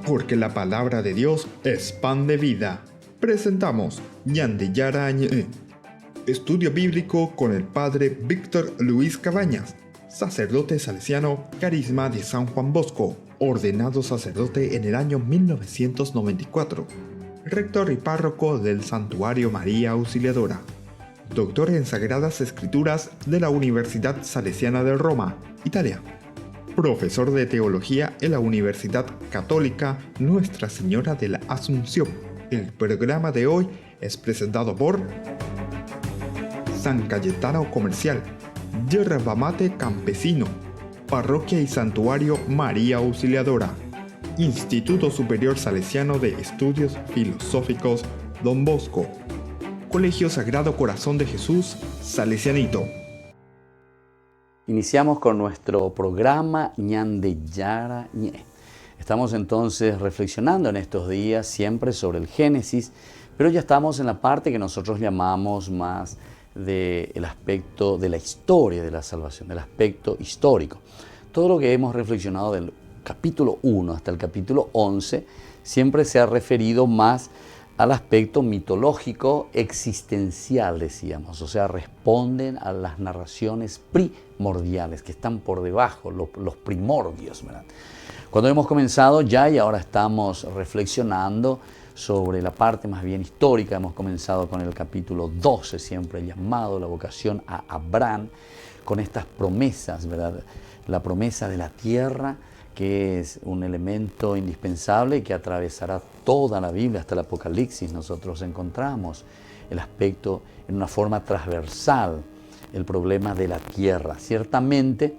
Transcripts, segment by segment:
Porque la palabra de Dios es pan de vida. Presentamos Ñande Yara Ñe, estudio bíblico con el padre Víctor Luis Cabañas, sacerdote salesiano, carisma de San Juan Bosco, ordenado sacerdote en el año 1994, rector y párroco del Santuario María Auxiliadora, doctor en Sagradas Escrituras de la Universidad Salesiana de Roma, Italia, profesor de teología en la Universidad Católica Nuestra Señora de la Asunción. El programa de hoy es presentado por San Cayetano Comercial, Yerba Mate Campesino, Parroquia y Santuario María Auxiliadora, Instituto Superior Salesiano de Estudios Filosóficos Don Bosco, Colegio Sagrado Corazón de Jesús Salesianito. Iniciamos con nuestro programa Ñande Yara Ñe. Estamos entonces reflexionando en estos días siempre sobre el Génesis, pero ya estamos en la parte que nosotros llamamos más del aspecto de la historia de la salvación, del aspecto histórico. Todo lo que hemos reflexionado del capítulo 1 hasta el capítulo 11 siempre se ha referido más al aspecto mitológico existencial, decíamos, o sea, responden a las narraciones primordiales que están por debajo, los primordios, ¿verdad? Cuando hemos comenzado ya y ahora estamos reflexionando sobre la parte más bien histórica, hemos comenzado con el capítulo 12, siempre llamado la vocación a Abraham, con estas promesas, ¿verdad? La promesa de la tierra, que es un elemento indispensable que atravesará toda la Biblia hasta el Apocalipsis. Nosotros encontramos el aspecto en una forma transversal, el problema de la tierra. Ciertamente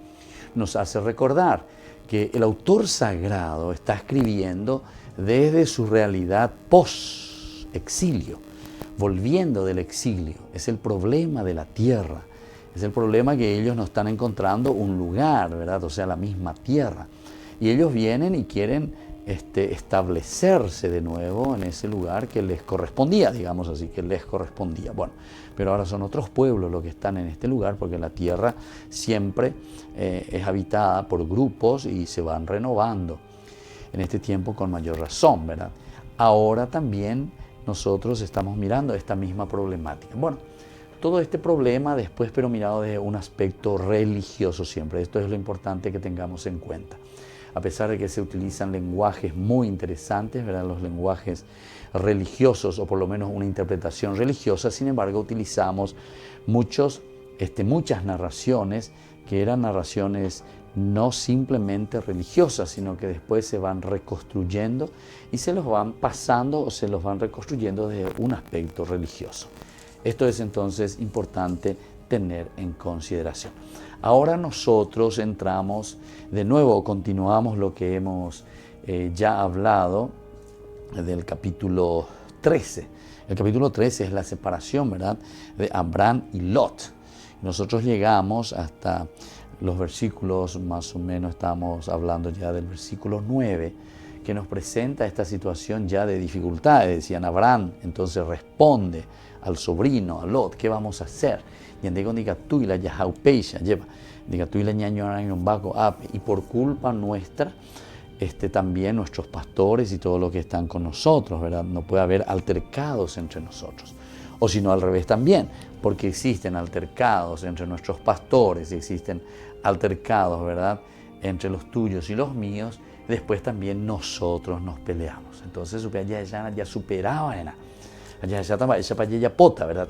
nos hace recordar que el autor sagrado está escribiendo desde su realidad post-exilio, volviendo del exilio. Es el problema de la tierra, es el problema que ellos no están encontrando un lugar, ¿verdad? O sea, la misma tierra. Y ellos vienen y quieren establecerse de nuevo en ese lugar que les correspondía, digamos así, que les correspondía. Bueno, pero ahora son otros pueblos los que están en este lugar, porque la tierra siempre es habitada por grupos y se van renovando. En este tiempo con mayor razón, ¿verdad? Ahora también nosotros estamos mirando esta misma problemática. Bueno, todo este problema después, pero mirado desde un aspecto religioso siempre. Esto es lo importante que tengamos en cuenta. A pesar de que se utilizan lenguajes muy interesantes, ¿verdad? Los lenguajes religiosos, o por lo menos una interpretación religiosa, sin embargo, utilizamos muchas narraciones que eran narraciones no simplemente religiosas, sino que después se van reconstruyendo y se los van pasando o se los van reconstruyendo desde un aspecto religioso. Esto es entonces importante tener en consideración. Ahora nosotros entramos de nuevo, continuamos lo que hemos ya hablado del capítulo 13. El capítulo 13 es la separación, ¿verdad?, de Abraham y Lot. Nosotros llegamos hasta los versículos, más o menos estamos hablando ya del versículo 9, que nos presenta esta situación ya de dificultades. Decían, Abraham entonces responde al sobrino, a Lot, ¿qué vamos a hacer? Y por culpa nuestra, también nuestros pastores y todos los que están con nosotros, ¿verdad? No puede haber altercados entre nosotros. O si no, al revés también, porque existen altercados entre nuestros pastores, existen altercados, ¿verdad?, entre los tuyos y los míos, después también nosotros nos peleamos. Entonces, ya superaba, ¿verdad?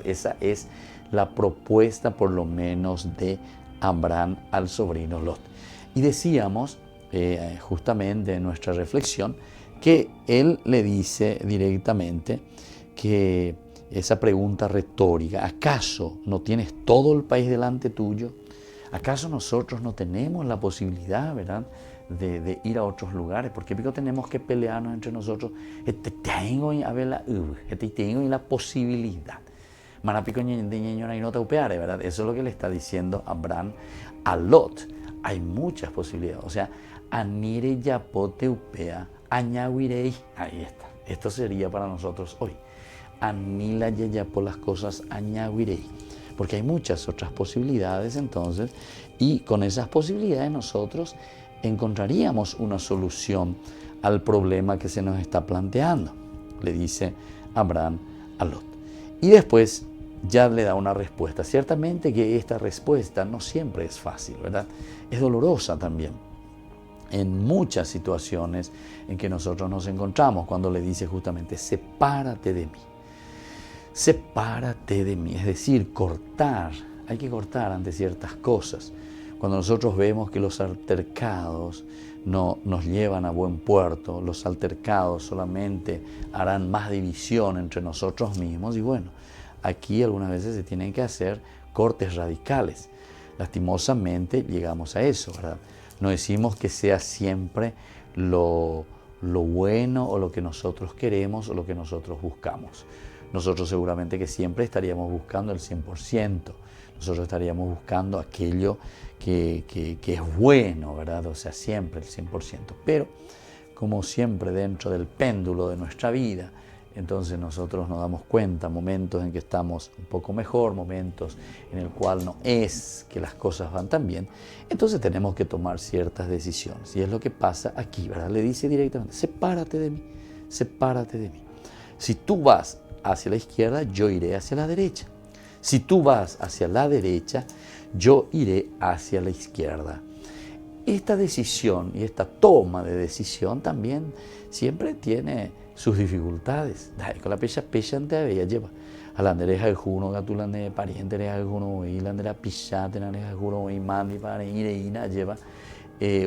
Esa es la propuesta, por lo menos, de Abraham al sobrino Lot. Y decíamos, justamente en nuestra reflexión, que él le dice directamente que esa pregunta retórica, ¿acaso no tienes todo el país delante tuyo? ¿Acaso nosotros no tenemos la posibilidad, ¿verdad?, de ir a otros lugares? ¿Por qué tenemos que pelearnos entre nosotros? Tengo la posibilidad. ¿Verdad? Eso es lo que le está diciendo Abraham a Lot. Hay muchas posibilidades. O sea, anire yapote upea, añahuirei. Ahí está. Esto sería para nosotros hoy. Anila yapo las cosas añahuirei. Porque hay muchas otras posibilidades entonces, y con esas posibilidades nosotros encontraríamos una solución al problema que se nos está planteando, le dice Abraham a Lot. Y después ya le da una respuesta. Ciertamente que esta respuesta no siempre es fácil, ¿verdad? Es dolorosa también. En muchas situaciones en que nosotros nos encontramos, cuando le dice justamente, sepárate de mí. Sepárate de mí, es decir, cortar. Hay que cortar ante ciertas cosas. Cuando nosotros vemos que los altercados no nos llevan a buen puerto, los altercados solamente harán más división entre nosotros mismos, y bueno, aquí algunas veces se tienen que hacer cortes radicales. Lastimosamente llegamos a eso, ¿verdad? No decimos que sea siempre lo bueno o lo que nosotros queremos o lo que nosotros buscamos. Nosotros seguramente que siempre estaríamos buscando el 100%. Nosotros estaríamos buscando aquello que es bueno, ¿verdad? O sea, siempre el 100%. Pero, como siempre dentro del péndulo de nuestra vida, entonces nosotros nos damos cuenta, momentos en que estamos un poco mejor, momentos en el cual no es que las cosas van tan bien, entonces tenemos que tomar ciertas decisiones. Y es lo que pasa aquí, ¿verdad? Le dice directamente, sepárate de mí, sepárate de mí. Si tú vas hacia la izquierda, yo iré hacia la derecha. Si tú vas hacia la derecha, yo iré hacia la izquierda. Esta decisión y esta toma de decisión también siempre tiene sus dificultades. Con la pecha ante había lleva. Alandereja el juno, gatulande pariente, el juno, y landera pichate, el juno, y mami, para ir y lleva.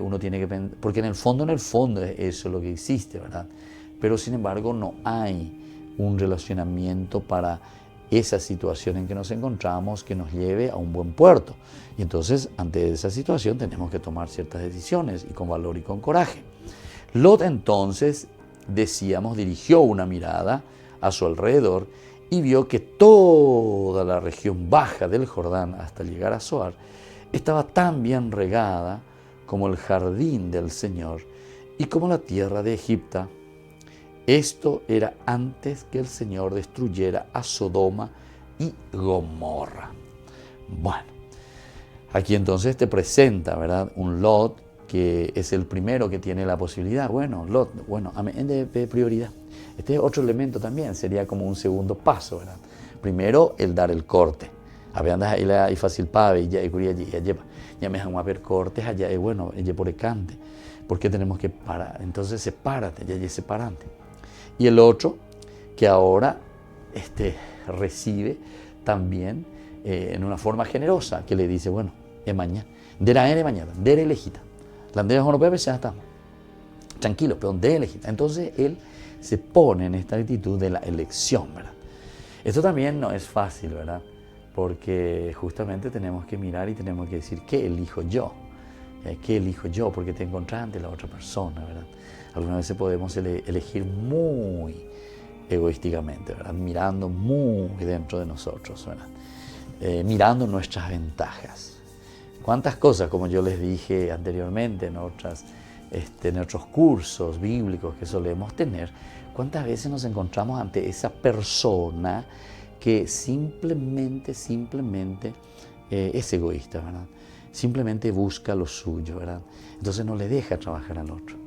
Uno tiene que pensar, porque en el fondo es eso lo que existe, ¿verdad? Pero sin embargo no hay un relacionamiento para esa situación en que nos encontramos que nos lleve a un buen puerto. Y entonces, ante esa situación, tenemos que tomar ciertas decisiones, y con valor y con coraje. Lot entonces, decíamos, dirigió una mirada a su alrededor y vio que toda la región baja del Jordán hasta llegar a Zoar estaba tan bien regada como el jardín del Señor y como la tierra de Egipto. Esto era antes que el Señor destruyera a Sodoma y Gomorra. Bueno, aquí entonces te presenta, ¿verdad?, un Lot que es el primero que tiene la posibilidad. Bueno, Lot, bueno, de prioridad. Este es otro elemento también, sería como un segundo paso, ¿verdad? Primero, el dar el corte. A ver, andas ahí y fácil para y ya me dejan a ver cortes allá, y bueno, ella por el cante. ¿Por qué tenemos que parar? Entonces, sepárate, ya es separante. Y el otro, que ahora recibe también en una forma generosa, que le dice, bueno, es mañana, de mañana, de elegida. La bandera europea ya está tranquilo, pero de elegida. Entonces él se pone en esta actitud de la elección, ¿verdad? Esto también no es fácil, ¿verdad? Porque justamente tenemos que mirar y tenemos que decir, ¿qué elijo yo? ¿Qué elijo yo? Porque te encontrás ante la otra persona, ¿verdad? Algunas veces podemos elegir muy egoísticamente, ¿verdad? Mirando muy dentro de nosotros, ¿verdad? Mirando nuestras ventajas. ¿Cuántas cosas, como yo les dije anteriormente en otros cursos bíblicos que solemos tener, cuántas veces nos encontramos ante esa persona que simplemente es egoísta, ¿verdad? Simplemente busca lo suyo, ¿verdad? Entonces no le deja trabajar al otro.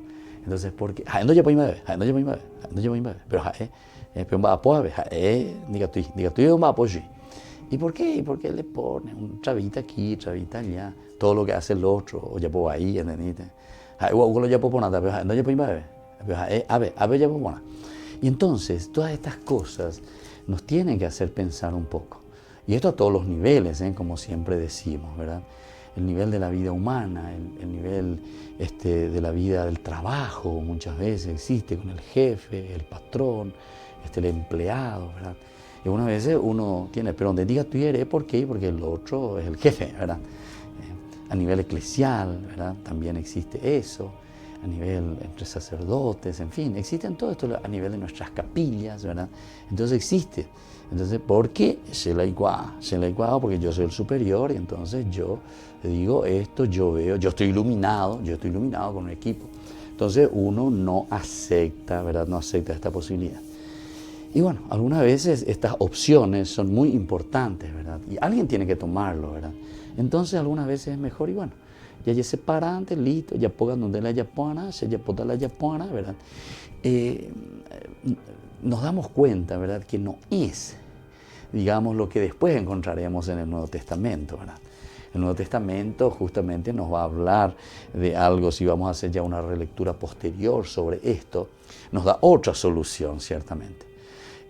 Entonces, porque no ya puedo pero diga tú va a apoyar. ¿Y por qué? Porque le pone un chavita aquí, chavita allá, todo lo que hace el otro, o ya puedo ahí, ¿entendiste? Y entonces, todas estas cosas nos tienen que hacer pensar un poco. Y esto a todos los niveles, como siempre decimos, ¿verdad? El nivel de la vida humana, el nivel de la vida del trabajo, muchas veces existe con el jefe, el patrón, el empleado, ¿verdad? Y algunas veces uno tiene, pero donde diga tú eres, ¿por qué? Porque el otro es el jefe, ¿verdad? A nivel eclesial, ¿verdad? También existe eso, a nivel entre sacerdotes, en fin, existen todo esto a nivel de nuestras capillas, ¿verdad? Entonces existe. Entonces, ¿por qué? Se la igual, porque yo soy el superior y entonces yo digo esto, yo veo, yo estoy iluminado con un equipo. Entonces uno no acepta, ¿verdad? No acepta esta posibilidad. Y bueno, algunas veces estas opciones son muy importantes, ¿verdad? Y alguien tiene que tomarlo, ¿verdad? Entonces algunas veces es mejor y bueno, ya se separante, listo, ya pongan donde la yapona, se ya pota la yapona, ¿verdad? Nos damos cuenta, ¿verdad?, que no es, digamos, lo que después encontraremos en el Nuevo Testamento, ¿verdad? El Nuevo Testamento justamente nos va a hablar de algo, si vamos a hacer ya una relectura posterior sobre esto, nos da otra solución, ciertamente.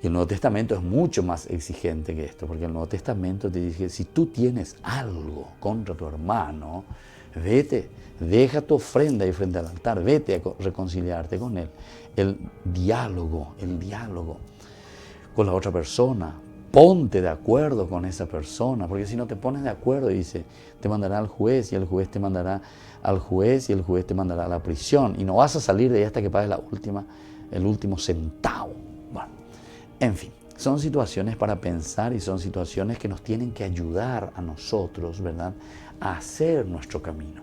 Y el Nuevo Testamento es mucho más exigente que esto, porque el Nuevo Testamento te dice, si tú tienes algo contra tu hermano, vete, deja tu ofrenda ahí frente al altar, vete a reconciliarte con él. El diálogo con la otra persona. Ponte de acuerdo con esa persona, porque si no te pones de acuerdo, dice, te mandará al juez y el juez te mandará al juez y el juez te mandará a la prisión y no vas a salir de ahí hasta que pagues el último centavo. Bueno, en fin, son situaciones para pensar y son situaciones que nos tienen que ayudar a nosotros, ¿verdad?, a hacer nuestro camino.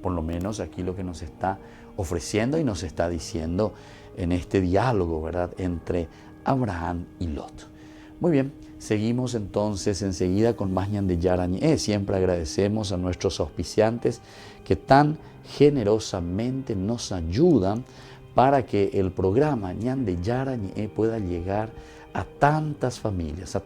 Por lo menos aquí lo que nos está ofreciendo y nos está diciendo en este diálogo, ¿verdad?, entre Abraham y Lot. Muy bien, seguimos entonces enseguida con más Ñan de Yara Ñe. Siempre agradecemos a nuestros auspiciantes que tan generosamente nos ayudan para que el programa Ñan de Yara Ñe pueda llegar a tantas familias,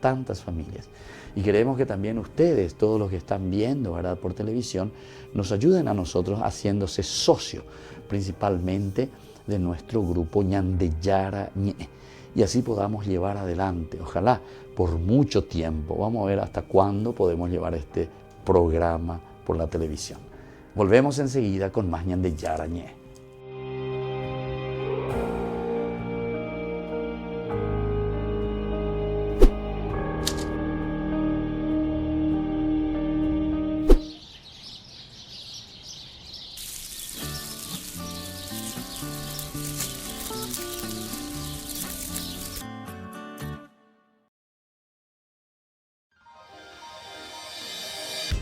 Y queremos que también ustedes, todos los que están viendo, ¿verdad?, por televisión, nos ayuden a nosotros haciéndose socio, principalmente de nuestro grupo Ñan de Yara Ñe. Y así podamos llevar adelante, ojalá, por mucho tiempo. Vamos a ver hasta cuándo podemos llevar este programa por la televisión. Volvemos enseguida con más Ñan de Yara Ñe.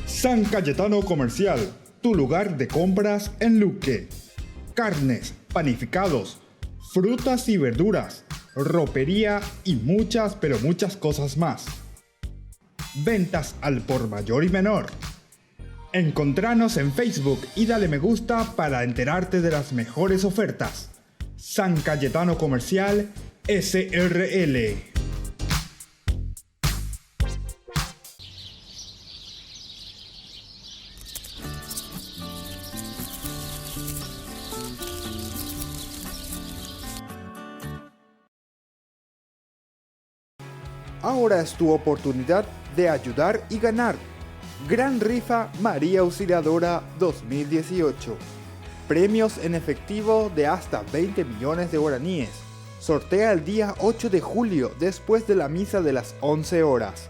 San Cayetano Comercial, tu lugar de compras en Luque. Carnes, panificados, frutas y verduras, ropería y muchas, pero muchas cosas más. Ventas al por mayor y menor. Encontranos en Facebook y dale me gusta para enterarte de las mejores ofertas. San Cayetano Comercial, SRL. Ahora es tu oportunidad de ayudar y ganar. Gran Rifa María Auxiliadora 2018. Premios en efectivo de hasta 20 millones de guaraníes. Sortea el día 8 de julio después de la misa de las 11 horas.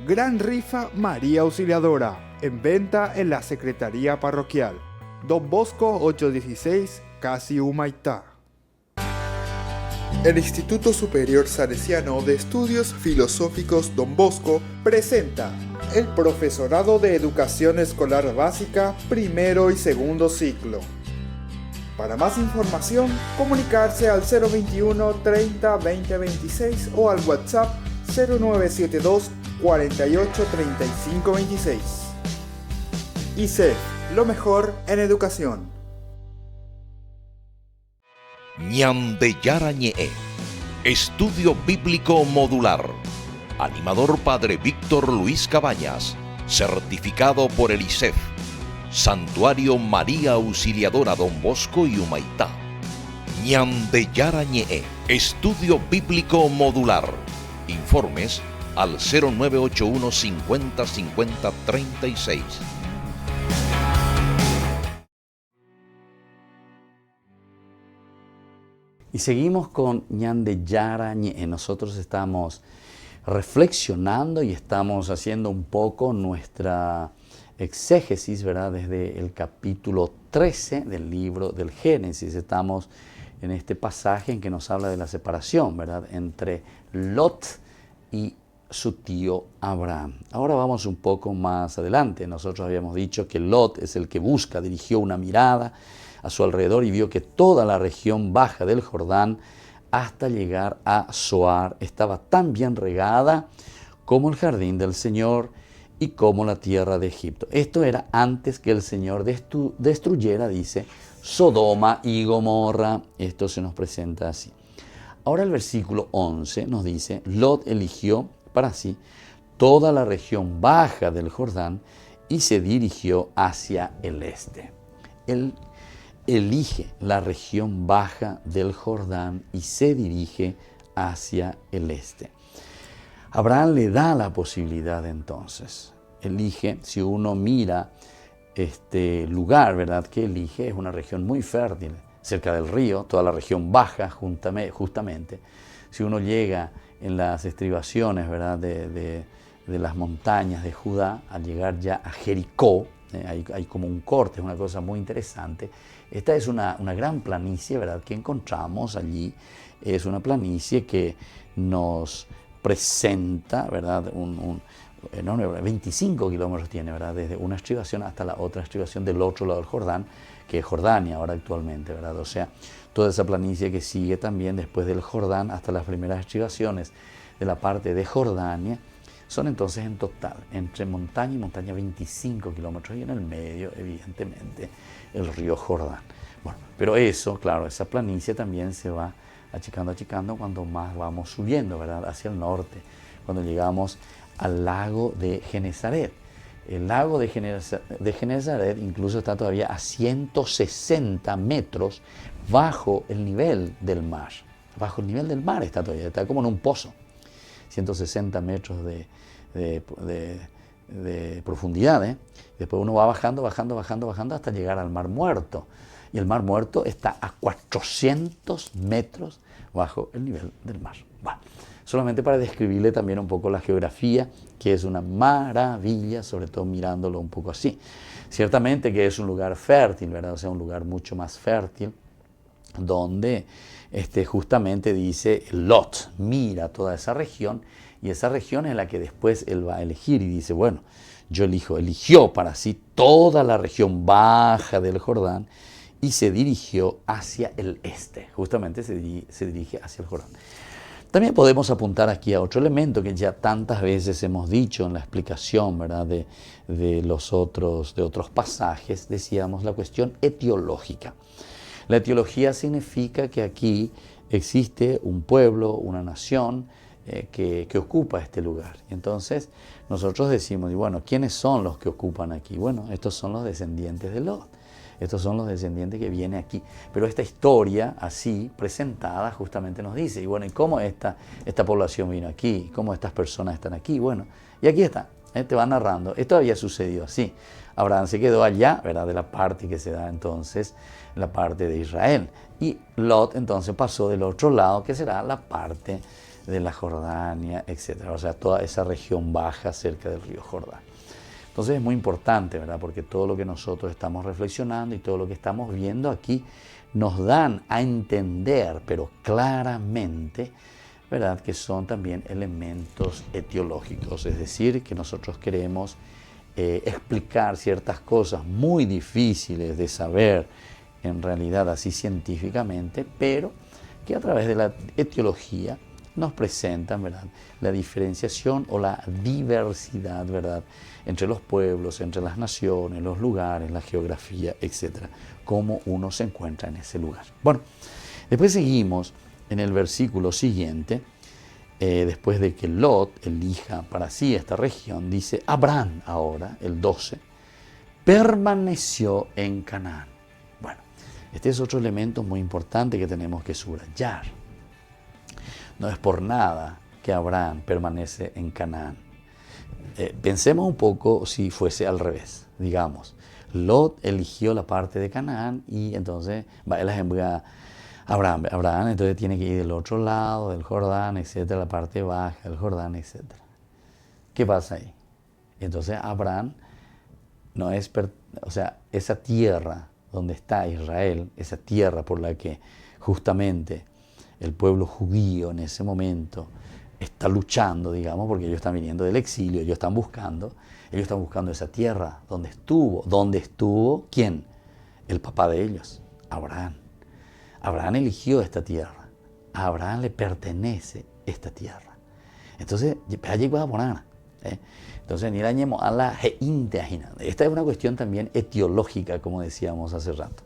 Gran Rifa María Auxiliadora. En venta en la Secretaría Parroquial. Don Bosco 816, Casi Humaitá. El Instituto Superior Salesiano de Estudios Filosóficos Don Bosco presenta el Profesorado de Educación Escolar Básica, primero y segundo ciclo. Para más información, comunicarse al 021 30 20 26 o al WhatsApp 0972 48 35 26. ICEF, lo mejor en educación. Ñan de Yara Ñe, Estudio Bíblico Modular. Animador Padre Víctor Luis Cabañas. Certificado por el ICEF. Santuario María Auxiliadora Don Bosco y Humaitá. Ñan de Yara Ñe, Estudio Bíblico Modular. Informes al 0981 50 50 36. Y seguimos con Ñan de Yara Ñe. Nosotros estamos reflexionando y estamos haciendo un poco nuestra exégesis, ¿verdad?, desde el capítulo 13 del libro del Génesis. Estamos en este pasaje en que nos habla de la separación, ¿verdad?, entre Lot y su tío Abraham. Ahora vamos un poco más adelante. Nosotros habíamos dicho que Lot es el que dirigió una mirada a su alrededor y vio que toda la región baja del Jordán hasta llegar a Zoar estaba tan bien regada como el jardín del Señor y como la tierra de Egipto. Esto era antes que el Señor destruyera, dice, Sodoma y Gomorra. Esto se nos presenta así. Ahora el versículo 11 nos dice, Lot eligió para sí toda la región baja del Jordán y se dirigió hacia el este. Él elige la región baja del Jordán y se dirige hacia el este. Abraham le da la posibilidad entonces. Elige, si uno mira este lugar, ¿verdad? Que elige, es una región muy fértil, cerca del río, toda la región baja justamente. Si uno llega en las estribaciones, ¿verdad? De las montañas de Judá, al llegar ya a Jericó, hay como un corte, es una cosa muy interesante. Esta es una gran planicie, ¿verdad? Que encontramos allí. Es una planicie que nos presenta, ¿verdad? 25 kilómetros tiene, ¿verdad? Desde una estribación hasta la otra estribación del otro lado del Jordán, que es Jordania ahora actualmente, ¿verdad? O sea, toda esa planicie que sigue también después del Jordán hasta las primeras estribaciones de la parte de Jordania, son entonces en total, entre montaña y montaña, 25 kilómetros y en el medio, evidentemente, el río Jordán. Bueno, pero eso, claro, esa planicie también se va achicando cuando más vamos subiendo, ¿verdad? Hacia el norte, cuando llegamos al lago de Genesaret. El lago de Genesaret incluso está todavía a 160 metros bajo el nivel del mar. Bajo el nivel del mar está todavía, está como en un pozo. 160 metros de profundidad, ¿eh? Después uno va bajando hasta llegar al Mar Muerto. Y el Mar Muerto está a 400 metros bajo el nivel del mar. Bueno, solamente para describirle también un poco la geografía, que es una maravilla, sobre todo mirándolo un poco así. Ciertamente que es un lugar fértil, ¿verdad? O sea, un lugar mucho más fértil, donde justamente dice Lot, mira toda esa región, y esa región es la que después él va a elegir, y dice, bueno, eligió para sí toda la región baja del Jordán, y se dirigió hacia el este, justamente se dirige hacia el Jordán. También podemos apuntar aquí a otro elemento que ya tantas veces hemos dicho en la explicación, ¿verdad? de otros pasajes, decíamos la cuestión etiológica. La etiología significa que aquí existe un pueblo, una nación que ocupa este lugar. Y entonces nosotros decimos, y bueno, ¿quiénes son los que ocupan aquí? Bueno, estos son los descendientes de Lot. Estos son los descendientes que vienen aquí. Pero esta historia, así presentada, justamente nos dice, y bueno, ¿y cómo esta población vino aquí? ¿Cómo estas personas están aquí? Bueno, y aquí está, te va narrando. Esto había sucedido así. Abraham se quedó allá, ¿verdad? De la parte que se da entonces, la parte de Israel. Y Lot entonces pasó del otro lado, que será la parte de la Jordania, etc. O sea, toda esa región baja cerca del río Jordán. Entonces es muy importante, ¿verdad? Porque todo lo que nosotros estamos reflexionando y todo lo que estamos viendo aquí nos dan a entender, pero claramente, ¿verdad? Que son también elementos etiológicos, es decir, que nosotros queremos explicar ciertas cosas muy difíciles de saber en realidad así científicamente, pero que a través de la etiología nos presentan, ¿verdad? La diferenciación o la diversidad, ¿verdad? Entre los pueblos, entre las naciones, los lugares, la geografía, etc. Cómo uno se encuentra en ese lugar. Bueno, después seguimos en el versículo siguiente, después de que Lot elija para sí esta región, dice, Abraham ahora, el 12, permaneció en Canaán. Bueno, este es otro elemento muy importante que tenemos que subrayar. No es por nada que Abraham permanece en Canaán. Pensemos un poco si fuese al revés, digamos. Lot eligió la parte de Canaán y entonces él envía Abraham entonces tiene que ir del otro lado, del Jordán, etcétera, la parte baja del Jordán, etcétera. ¿Qué pasa ahí? Entonces Abraham no es, o sea, esa tierra donde está Israel, esa tierra por la que justamente el pueblo judío en ese momento está luchando, digamos, porque ellos están viniendo del exilio, ellos están buscando esa tierra donde estuvo, ¿quién? El papá de ellos, Abraham. Abraham eligió esta tierra, a Abraham le pertenece esta tierra. Entonces, allí va a poner, Entonces, ni la ñemo a la inteajina. Esta es una cuestión también etiológica, como decíamos hace rato.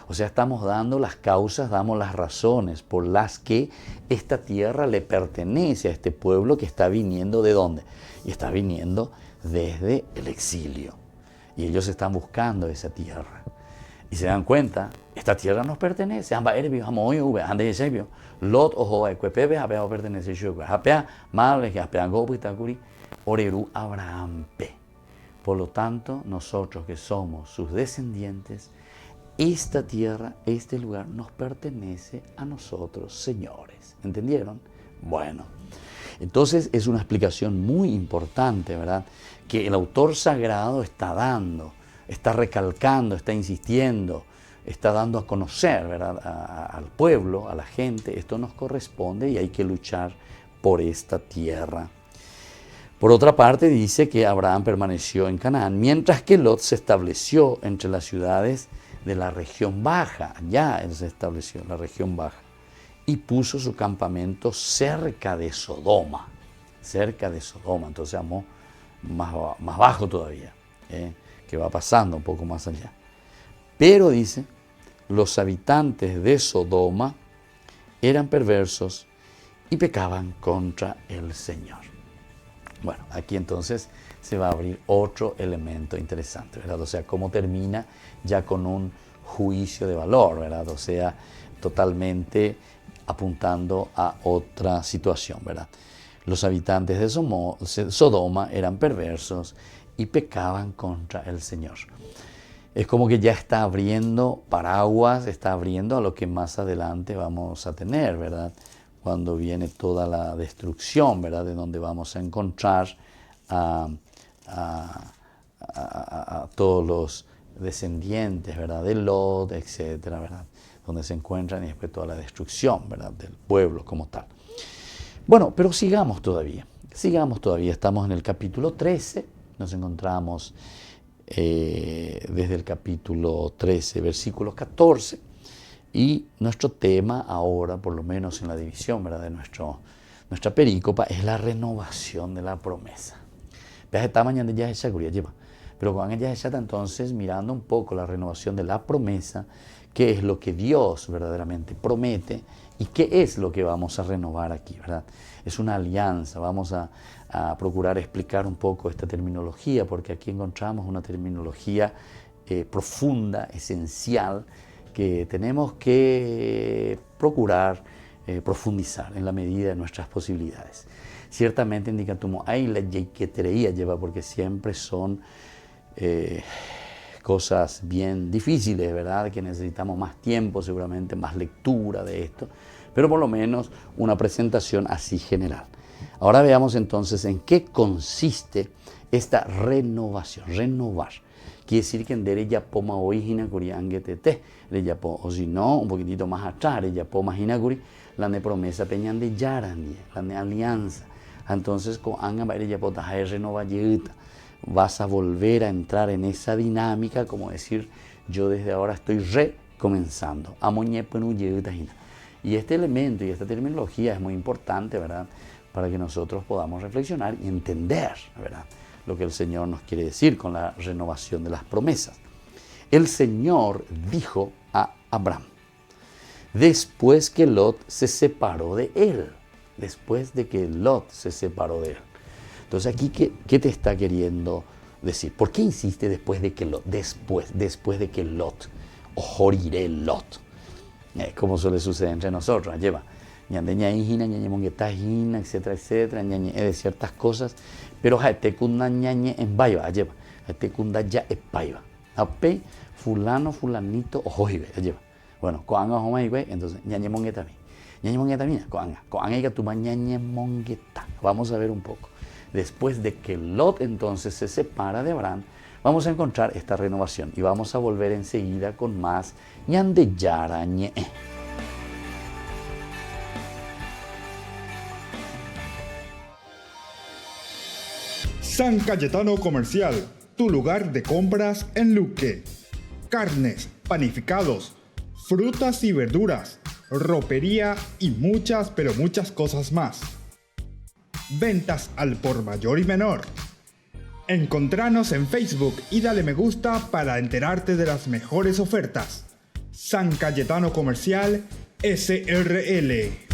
O sea, estamos dando las causas, damos las razones por las que esta tierra le pertenece a este pueblo que está viniendo ¿de dónde? Y está viniendo desde el exilio. Y ellos están buscando esa tierra. Y se dan cuenta, esta tierra nos pertenece. Lot ojo pertenece Oreru Abraham P. Por lo tanto, nosotros que somos sus descendientes, esta tierra, este lugar nos pertenece a nosotros, señores. ¿Entendieron? Bueno, entonces es una explicación muy importante, ¿verdad? Que el autor sagrado está dando, está recalcando, está insistiendo, está dando a conocer, ¿verdad? Al pueblo, a la gente. Esto nos corresponde y hay que luchar por esta tierra. Por otra parte, dice que Abraham permaneció en Canaán, mientras que Lot se estableció entre las ciudades de la región baja. Allá él se estableció en la región baja y puso su campamento cerca de Sodoma. Cerca de Sodoma, entonces vamos más bajo todavía, que va pasando un poco más allá. Pero dice, los habitantes de Sodoma eran perversos y pecaban contra el Señor. Bueno, aquí entonces se va a abrir otro elemento interesante, ¿verdad? O sea, cómo termina ya con un juicio de valor, ¿verdad? O sea, totalmente apuntando a otra situación, ¿verdad? Los habitantes de Sodoma eran perversos y pecaban contra el Señor. Es como que ya está abriendo paraguas, está abriendo a lo que más adelante vamos a tener, ¿verdad? Cuando viene toda la destrucción, ¿verdad? De donde vamos a encontrar a todos los descendientes, ¿verdad? De Lot, etcétera, ¿verdad? Donde se encuentran y después toda la destrucción, ¿verdad? Del pueblo como tal. Bueno, pero sigamos todavía, estamos en el capítulo 13, nos encontramos desde el capítulo 13, versículo 14, y nuestro tema ahora, por lo menos en la división, ¿verdad? De nuestra perícopa, es la renovación de la promesa. Pero cuando ella está entonces mirando un poco la renovación de la promesa, qué es lo que Dios verdaderamente promete y qué es lo que vamos a renovar aquí, ¿verdad? Es una alianza, vamos a procurar explicar un poco esta terminología, porque aquí encontramos una terminología profunda, esencial, que tenemos que procurar profundizar en la medida de nuestras posibilidades. Ciertamente indicatumo hay la que lleva, porque siempre son cosas bien difíciles, ¿verdad? Que necesitamos más tiempo, seguramente más lectura de esto, pero por lo menos una presentación así general. Ahora veamos entonces en qué consiste esta renovación, renovar. Quiere decir que en derecha poma origina curi angetete, o si no, un poquitito más atrás, ella poma hinaguri, la de promesa peñan de yarani, la de alianza. Entonces, con anga ella pota renova yeita. Vas a volver a entrar en esa dinámica, como decir, yo desde ahora estoy recomenzando. Y este elemento y esta terminología es muy importante, ¿verdad? Para que nosotros podamos reflexionar y entender, ¿verdad? Lo que el Señor nos quiere decir con la renovación de las promesas. El Señor dijo a Abraham, después que Lot se separó de él, Entonces aquí, ¿qué te está queriendo decir? ¿Por qué insiste después de que Lot? Después de que Lot, o joriré Lot, como suele suceder entre nosotros, lleva etcétera, etcétera, de ciertas cosas, pero en Baiba, lleva, ya es Baiba, fulano, fulanito, ojoibe, lleva. Bueno, coanga homaibe, entonces vamos a ver un poco. Después de que Lot entonces se separa de Abraham, vamos a encontrar esta renovación y vamos a volver enseguida con más ñande yara ñe. San Cayetano Comercial, tu lugar de compras en Luque. Carnes, panificados, frutas y verduras, ropería y muchas, pero muchas cosas más. ventas al por mayor y menor. Encontranos en Facebook y dale me gusta para enterarte de las mejores ofertas. San Cayetano Comercial SRL.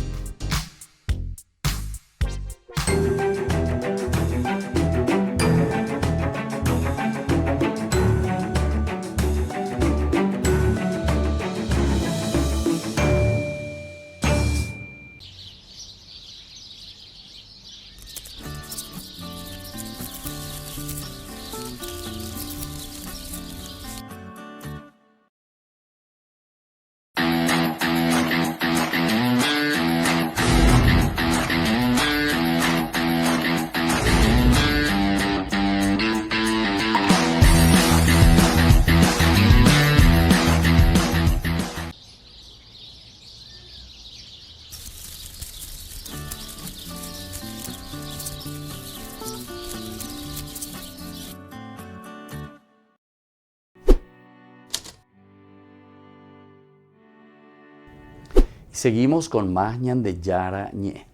Seguimos con más Ñande Yara Ñe.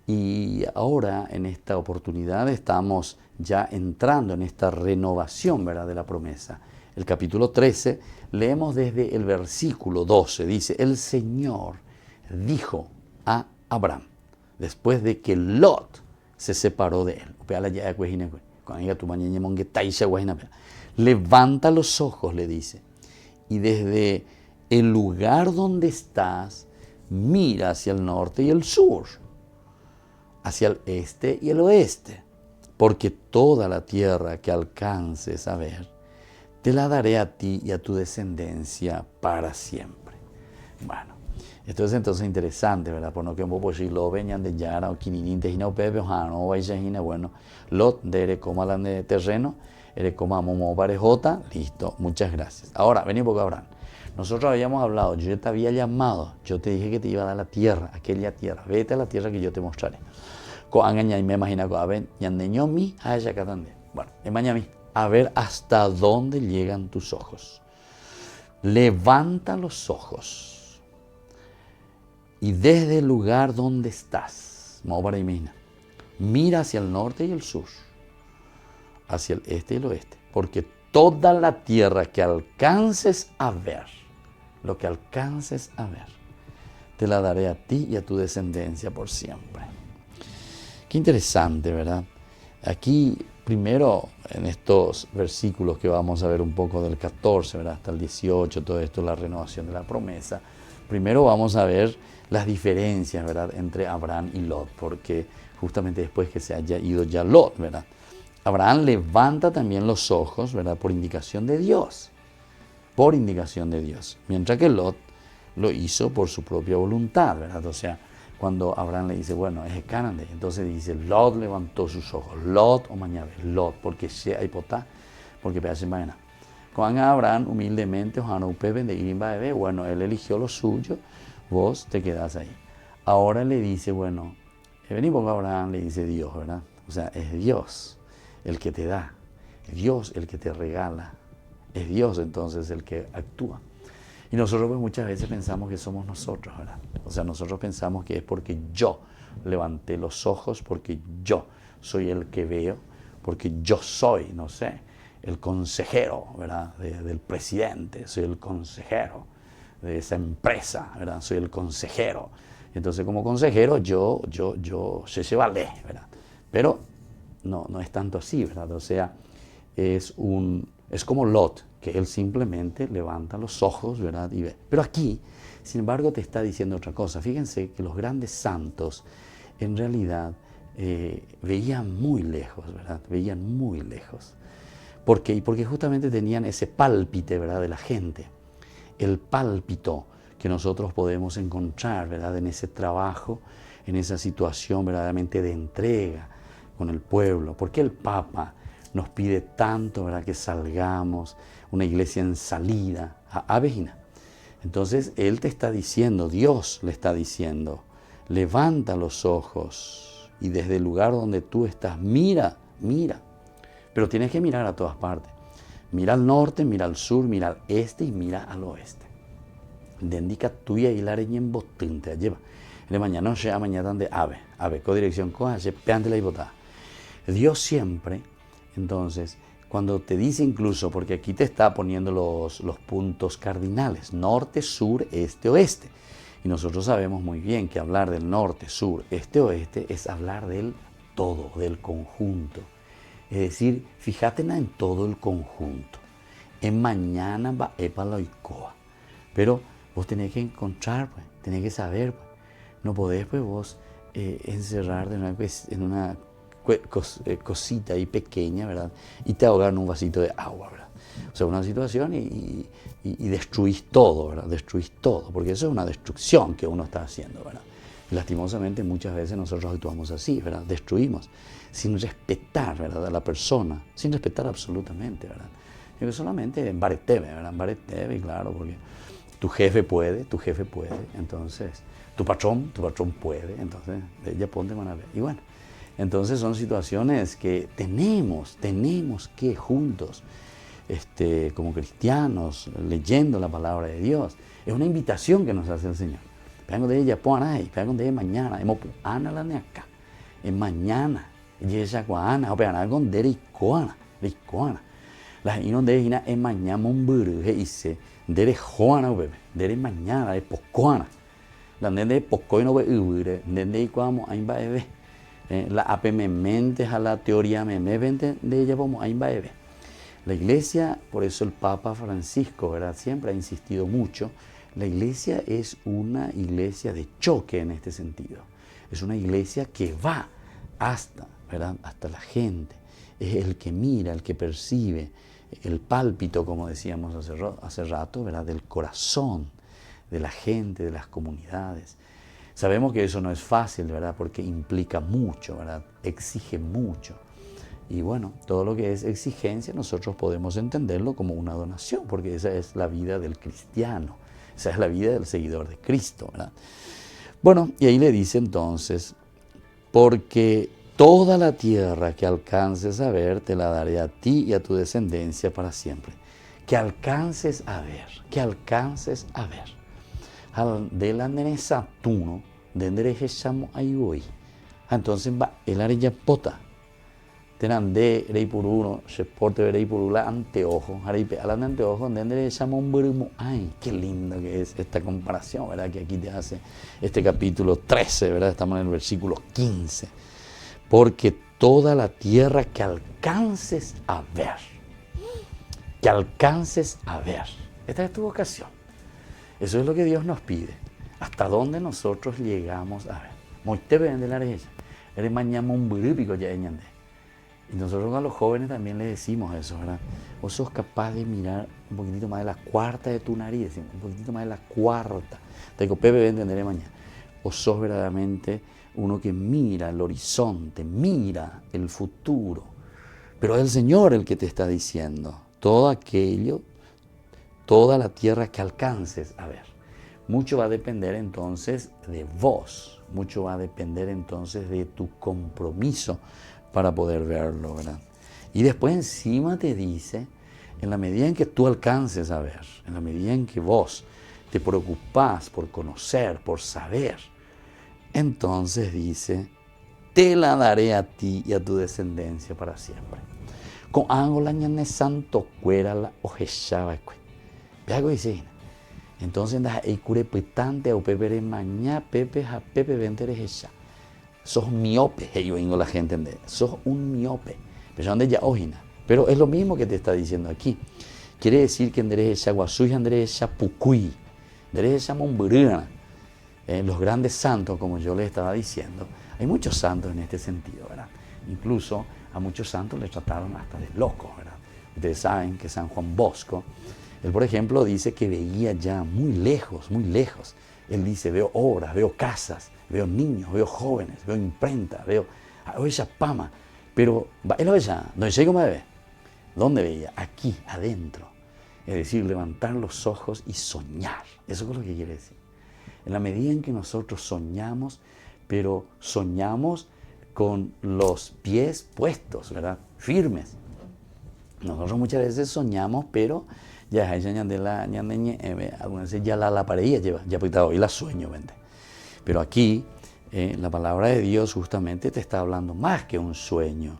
Y ahora, en esta oportunidad, estamos ya entrando en esta renovación, ¿verdad?, de la promesa. El capítulo 13, leemos desde el versículo 12. Dice, el Señor dijo a Abraham, después de que Lot se separó de él. Levanta los ojos, le dice, y desde el lugar donde estás, mira hacia el norte y el sur, hacia el este y el oeste, porque toda la tierra que alcances a ver, te la daré a ti y a tu descendencia para siempre. Bueno, esto es entonces interesante, ¿verdad? Por no que un poco si lo venían de Yara o Kininin, Tejina o Pepe, o Vaishajina, bueno, Lot de Erecoma de terreno, Erecoma Momo Parejota, listo, muchas gracias. Ahora, vení un poco Abraham. Nosotros habíamos hablado, yo te había llamado, yo te dije que te iba a dar la tierra, aquella tierra, vete a la tierra que yo te mostraré. Me imagino bueno, a ver hasta dónde llegan tus ojos. Levanta los ojos y desde el lugar donde estás, mira hacia el norte y el sur, hacia el este y el oeste, porque toda la tierra que alcances a ver, lo que alcances a ver, te la daré a ti y a tu descendencia por siempre. Qué interesante, ¿verdad? Aquí, primero, en estos versículos que vamos a ver un poco del 14, ¿verdad?, hasta el 18, todo esto, la renovación de la promesa. Primero vamos a ver las diferencias, ¿verdad?, entre Abraham y Lot, porque justamente después que se haya ido ya Lot, ¿verdad?, Abraham levanta también los ojos, ¿verdad?, por indicación de Dios. Por indicación de Dios. Mientras que Lot lo hizo por su propia voluntad, ¿verdad? O sea, cuando Abraham le dice, bueno, es Canaán, entonces dice, Lot levantó sus ojos. Lot o mañana, Lot, porque se hay potá, porque pedazo mañana. Cuando Abraham humildemente, bueno, él eligió lo suyo, vos te quedás ahí. Ahora le dice, bueno, vení porque Abraham le dice Dios, ¿verdad? O sea, es Dios el que te da, es Dios el que te regala, es Dios entonces el que actúa. Y nosotros pues muchas veces pensamos que somos nosotros, ¿verdad? O sea, nosotros pensamos que es porque yo levanté los ojos, porque yo soy el que veo, porque yo soy, no sé, el consejero, ¿verdad?, del presidente, soy el consejero de esa empresa, ¿verdad? Soy el consejero. Entonces como consejero yo se vale, ¿verdad? Pero no es tanto así, ¿verdad? O sea, es como Lot, que él simplemente levanta los ojos, ¿verdad?, y ve. Pero aquí, sin embargo, te está diciendo otra cosa. Fíjense que los grandes santos, en realidad, veían muy lejos, ¿verdad? Veían muy lejos. ¿Por qué? Porque justamente tenían ese pálpite, ¿verdad?, de la gente. El pálpito que nosotros podemos encontrar, ¿verdad?, en ese trabajo, en esa situación verdaderamente de entrega con el pueblo. ¿Por qué el Papa nos pide tanto, ¿verdad?, que salgamos, una iglesia en salida, a Vegina? Entonces Él te está diciendo, Dios le está diciendo, levanta los ojos y desde el lugar donde tú estás, mira. Pero tienes que mirar a todas partes. Mira al norte, mira al sur, mira al este y mira al oeste. Dendica tuya y la reñen botinte lleva. De mañana no mañana de ave, con dirección con hace peante la hipotada. Dios siempre, entonces, cuando te dice incluso, porque aquí te está poniendo los puntos cardinales, norte, sur, este, oeste. Y nosotros sabemos muy bien que hablar del norte, sur, este, oeste es hablar del todo, del conjunto. Es decir, fíjate en todo el conjunto. En mañana va epa la icoa. Pero vos tenés que encontrar, pues, tenés que saber, pues. No podés, pues, vos encerrarte en una cosita ahí pequeña, ¿verdad? Y te ahogar en un vasito de agua, ¿verdad? O sea, una situación y destruís todo, ¿verdad? Destruís todo, porque eso es una destrucción que uno está haciendo, ¿verdad? Y lastimosamente muchas veces nosotros actuamos así, ¿verdad? Destruimos, sin respetar, ¿verdad? A la persona, sin respetar absolutamente, ¿verdad? Yo que solamente en baretebe, ¿verdad? En baretebe, claro, porque tu jefe puede, entonces, tu patrón puede, entonces, ella ponte mano a ver. Y bueno, entonces son situaciones que tenemos que juntos, como cristianos, leyendo la palabra de Dios, es una invitación que nos hace el Señor. Pegan de ella, pegan de mañana, hemos ana la neaca, en mañana, ella guana, o pegan con de icoana. Las inos de ina en mañana un buruje y se de juana, bebé, de mañana, de pocoana. La nene poco y no ve ubire, nene cuamo ahí va bebé. La APM mente a la teoría meme de ella como ahí va bebé. La iglesia, por eso el Papa Francisco, ¿verdad? Siempre ha insistido mucho, la iglesia es una iglesia de choque en este sentido. Es una iglesia que va hasta, ¿verdad? Hasta la gente. Es el que mira, el que percibe, el pálpito, como decíamos hace rato, ¿verdad? Del corazón de la gente, de las comunidades. Sabemos que eso no es fácil, ¿verdad? Porque implica mucho, ¿verdad? Exige mucho. Y bueno, todo lo que es exigencia nosotros podemos entenderlo como una donación, porque esa es la vida del cristiano, esa es la vida del seguidor de Cristo, ¿verdad? Bueno, y ahí le dice entonces, porque toda la tierra que alcances a ver te la daré a ti y a tu descendencia para siempre. Que alcances a ver, de la nereza tuno, de nerejeshamo ayuy. Entonces va el arilla pota. Tenande rey por uno, se porte rey por la anteojo, jaripe al anteojo, de nerejeshamo un brumo. Ay, qué lindo que es esta comparación, ¿verdad? Que aquí te hace este capítulo 13, ¿verdad? Estamos en el versículo 15. Porque toda la tierra que alcances a ver. Esta es tu vocación. Eso es lo que Dios nos pide. Hasta dónde nosotros llegamos a ver. Moite vende la areja. Eres mañana un burípico ya ñande. Y nosotros a los jóvenes también les decimos eso, ¿verdad? Vos sos capaz de mirar un poquitito más de la cuarta de tu nariz, decimos, un poquitito más de la cuarta. Te digo, Pepe, entenderé mañana. Vos sos verdaderamente uno que mira el horizonte, mira el futuro. Pero es el Señor el que te está diciendo todo aquello, toda la tierra que alcances a ver. Mucho va a depender entonces de vos, mucho va a depender entonces de tu compromiso para poder verlo, ¿verdad? Y después encima te dice, en la medida en que tú alcances a ver, en la medida en que vos te preocupás por conocer, por saber, entonces dice, te la daré a ti y a tu descendencia para siempre. Con algo la ñane santo cuera la ojechaba. Vea dice. Entonces hay curepitante o pepe mañana pepe a pepe ventere hecha. Sos miope, yo vengo la gente entender. Sos un miope. Pero ya ojina. Pero es lo mismo que te está diciendo aquí. Quiere decir que enderece guasuy, enderece pucuy, enderece momburina. Los grandes santos, como yo les estaba diciendo, hay muchos santos en este sentido, ¿verdad? Incluso a muchos santos les trataron hasta de locos, ¿verdad? Ustedes saben que San Juan Bosco, él por ejemplo dice que veía ya muy lejos. Él dice, veo obras, veo casas, veo niños, veo jóvenes, veo imprenta, veo esa pama. Pero él lo veía, no sé cómo ve. ¿Dónde veía? Aquí, adentro. Es decir, levantar los ojos y soñar. Eso es lo que quiere decir. En la medida en que nosotros soñamos, pero soñamos con los pies puestos, ¿verdad? Firmes. Nosotros muchas veces soñamos, pero ya ella ñande la ñande ñe, algunas veces ya la pareía lleva, ya pues hoy la sueño, ¿vende? Pero aquí la palabra de Dios justamente te está hablando más que un sueño.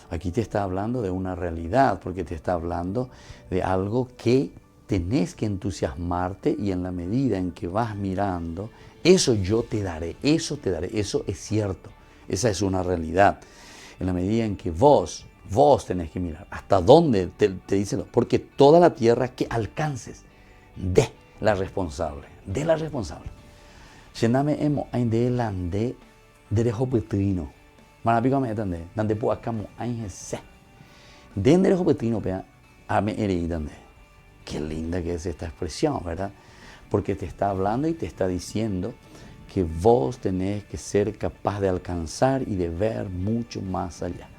Aquí te está hablando de una realidad, porque te está hablando de algo que tenés que entusiasmarte, y en la medida en que vas mirando, eso yo te daré, eso es cierto, esa es una realidad. En la medida en que vos tenés que mirar hasta dónde te dice, porque toda la tierra que alcances de la responsable. Llename emo ain de lande de jopetrino. Marapico me entende, dande po acamo ain se. Dende jopetrino pea ame eri dande. Qué linda que es esta expresión, ¿verdad? Porque te está hablando y te está diciendo que vos tenés que ser capaz de alcanzar y de ver mucho más allá.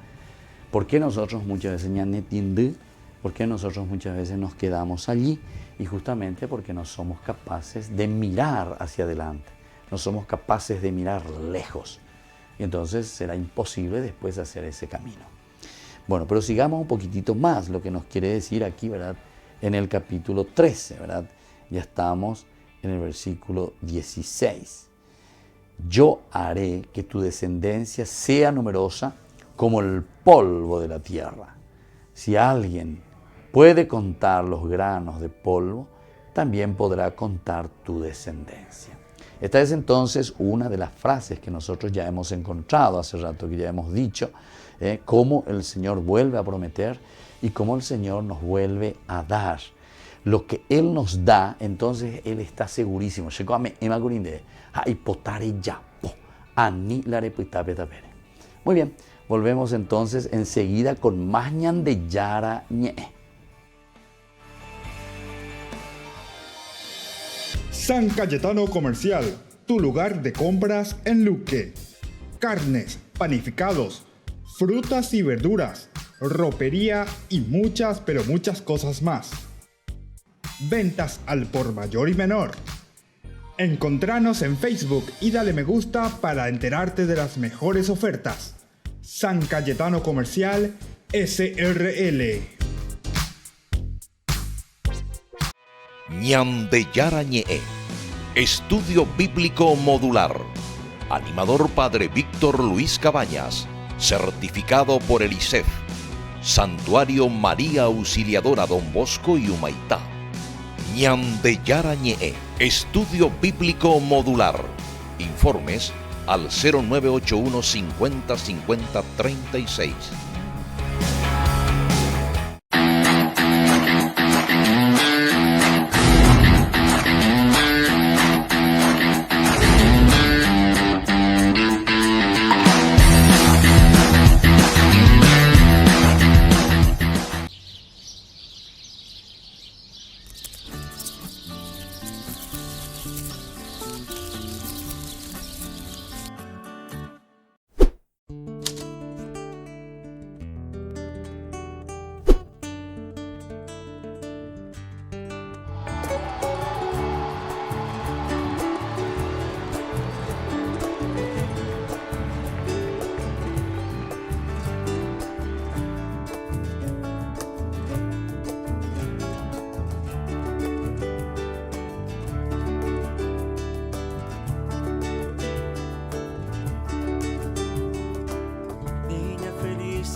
¿Por qué nosotros muchas veces ya no entiende? ¿Por qué nosotros muchas veces nos quedamos allí? Y justamente porque no somos capaces de mirar hacia adelante, no somos capaces de mirar lejos. Y entonces será imposible después hacer ese camino. Bueno, pero sigamos un poquitito más lo que nos quiere decir aquí, ¿verdad? En el capítulo 13, ¿verdad? Ya estamos en el versículo 16. Yo haré que tu descendencia sea numerosa como el polvo de la tierra. Si alguien puede contar los granos de polvo, también podrá contar tu descendencia. Esta es entonces una de las frases que nosotros ya hemos encontrado hace rato, que ya hemos dicho, cómo el Señor vuelve a prometer y cómo el Señor nos vuelve a dar. Lo que Él nos da, entonces Él está segurísimo. Muy bien, volvemos entonces enseguida con más ñande yara ñe. San Cayetano Comercial, tu lugar de compras en Luque. Carnes, panificados, frutas y verduras, ropería y muchas, pero muchas cosas más. Ventas al por mayor y menor. Encontranos en Facebook y dale me gusta para enterarte de las mejores ofertas. San Cayetano Comercial SRL. ñande yara ñe. Estudio Bíblico Modular. Animador Padre Víctor Luis Cabañas. Certificado por el ISEF. Santuario María Auxiliadora Don Bosco y Humaitá. ñande yara ñe. Estudio Bíblico Modular. Informes al 0981 50 50 36.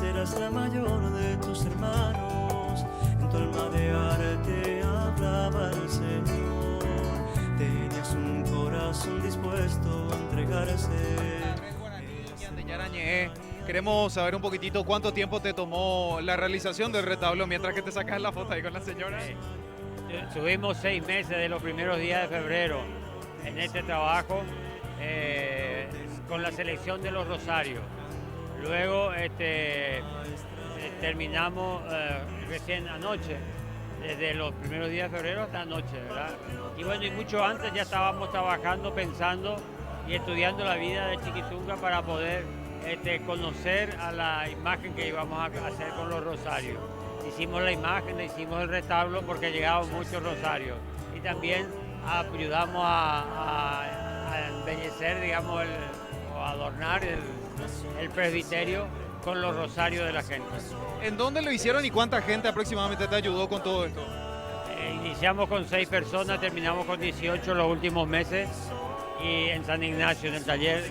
Eras la mayor de tus hermanos, en tu alma de arte hablaba el Señor. Tenías un corazón dispuesto a entregarse. De Yara Ñe, queremos saber un poquitito cuánto tiempo te tomó la realización del retablo mientras que te sacas la foto ahí con la señora. Subimos 6 meses de los primeros días de febrero en este trabajo con la selección de los rosarios. Luego terminamos recién anoche, desde los primeros días de febrero hasta anoche, ¿verdad? Y bueno, y mucho antes ya estábamos trabajando, pensando y estudiando la vida de Chiquitunga para poder conocer a la imagen que íbamos a hacer con los rosarios. Hicimos la imagen, hicimos el retablo porque llegaban muchos rosarios y también ayudamos a embellecer, digamos, o adornar el presbiterio con los rosarios de la gente. ¿En dónde lo hicieron y cuánta gente aproximadamente te ayudó con todo esto? iniciamos con 6 personas, terminamos con 18 los últimos meses y en San Ignacio, en el taller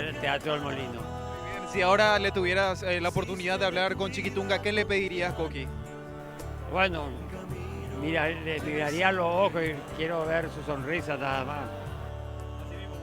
el Teatro del Molino. Bien, si ahora le tuvieras la oportunidad de hablar con Chiquitunga, ¿qué le pedirías, Coqui? Bueno, mira, le miraría a los ojos y quiero ver su sonrisa nada más.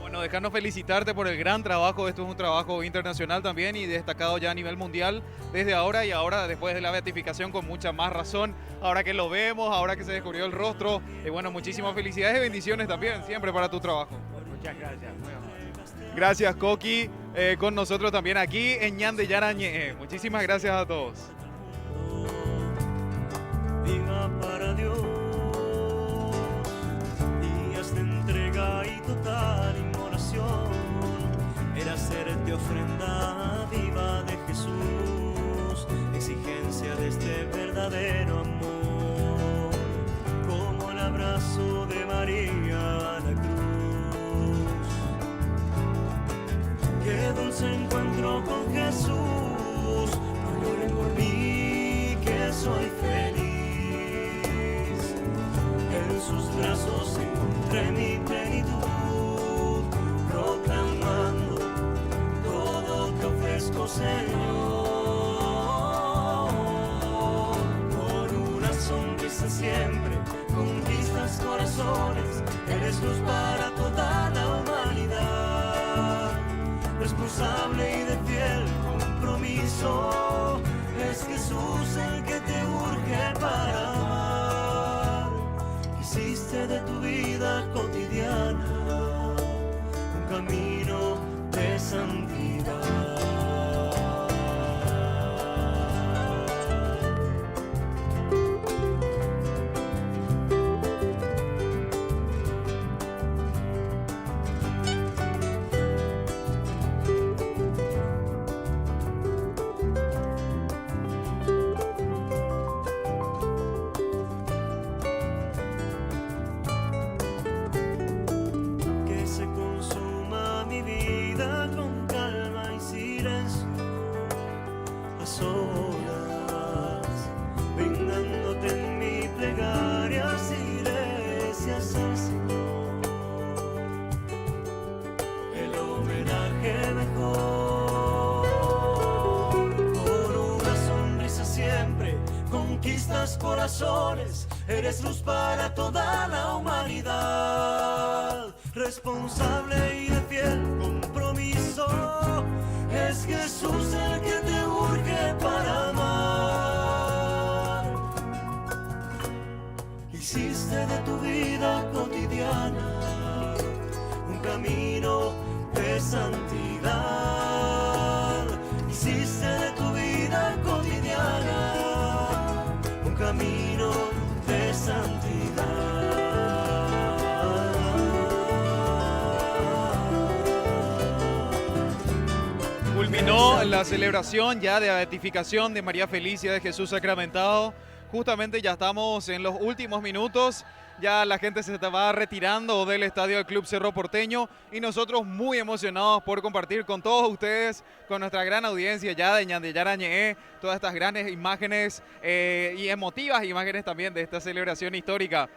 Bueno, dejarnos felicitarte por el gran trabajo. Esto es un trabajo internacional también y destacado ya a nivel mundial desde ahora, y ahora después de la beatificación con mucha más razón, ahora que lo vemos, ahora que se descubrió el rostro. Y bueno, muchísimas felicidades y bendiciones también siempre para tu trabajo. Muchas gracias. Muy amable. Gracias, Coqui, con nosotros también aquí en Ñande Yara Ñe'e. Muchísimas gracias a todos. Viva para Dios, días de entrega y total inmolación, era hacerte ofrenda viva de Jesús, exigencia de este verdadero amor, como el abrazo de María a la cruz. Qué dulce encuentro con Jesús, no lloren por mí que soy feliz. En sus brazos encontré mi plenitud, proclamando todo que ofrezco, Señor. Con una sonrisa siempre conquistas corazones, eres luz para toda la humanidad. Responsable y de fiel compromiso, es Jesús el que te urge para amar. Hiciste de tu vida cotidiana un camino de santidad. Corazones, eres luz para toda la humanidad. Responsable y de fiel compromiso, es Jesús el que te urge para amar. Hiciste de tu vida cotidiana un camino de santidad. Hiciste de tu vida cotidiana camino de santidad. Culminó la celebración ya de beatificación de María Felicia de Jesús Sacramentado. Justamente ya estamos en los últimos minutos. Ya la gente se va retirando del estadio del Club Cerro Porteño y nosotros muy emocionados por compartir con todos ustedes, con nuestra gran audiencia ya de Ñande Yara Ñe'e, todas estas grandes imágenes y emotivas imágenes también de esta celebración histórica.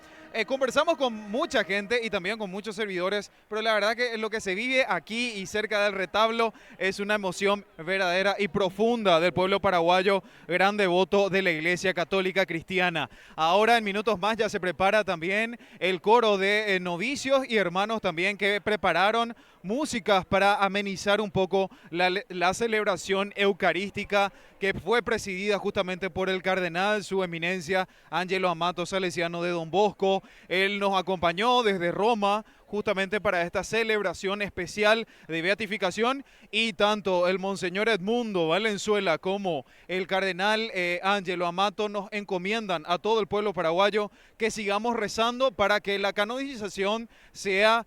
Conversamos con mucha gente y también con muchos servidores, pero la verdad que lo que se vive aquí y cerca del retablo es una emoción verdadera y profunda del pueblo paraguayo, gran devoto de la Iglesia Católica Cristiana. Ahora en minutos más ya se prepara también el coro de novicios y hermanos también que prepararon músicas para amenizar un poco la celebración eucarística que fue presidida justamente por el cardenal, su eminencia Ángelo Amato Salesiano de Don Bosco. Él nos acompañó desde Roma justamente para esta celebración especial de beatificación, y tanto el Monseñor Edmundo Valenzuela como el cardenal Ángelo Amato nos encomiendan a todo el pueblo paraguayo que sigamos rezando para que la canonización sea